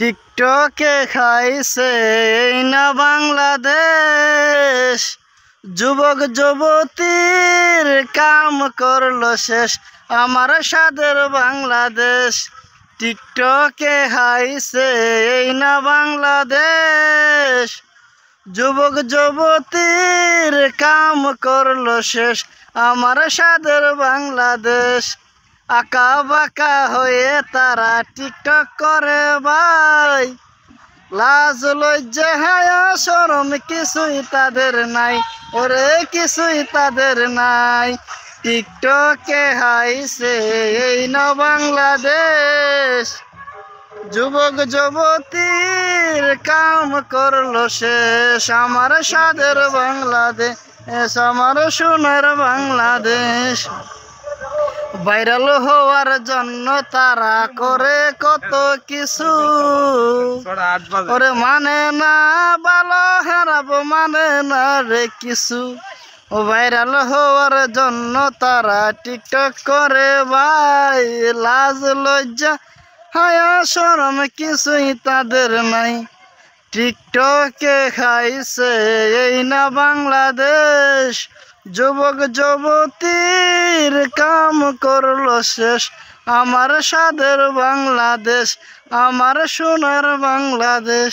টিকটকে খাইছে এই না বাংলাদেশ, যুবক যুবতীর কাম করলো শেষ আমার স্বাদের বাংলাদেশ। টিকটকে খাইছে এই না বাংলাদেশ, যুবক যুবতীর কাম করলো শেষ আমার স্বাদের বাংলাদেশ। আঁকা বাঁকা হয়ে তারা টিকটক করে ভাই, লাজ লজ্জা হায়া শরম কিছুই তাদের নাই, ওরে কিছুই তাদের নাই। টিকটকে হাইছে এই ন বাংলাদেশ, যুবক যুবতীর কাম করলো শেষ আমার স্বাদের বাংলাদেশ, আমার সোনার বাংলাদেশ। ভাইরাল হওয়ার জন্য তারা করে কত কিছু, ওরে মানে না ভালো হারাবো মানে না রে কিছু। ভাইরাল হওয়ার জন্য তারা টিকটক করে ভাই, লাজ লজ্জা হায়া শরম কিছুই তাদের নাই। টিকটকে খাইছে এই না বাংলাদেশ, যুবক যুবতীর কাম করলো শেষ আমার স্বাদের বাংলাদেশ, আমার সোনার বাংলাদেশ।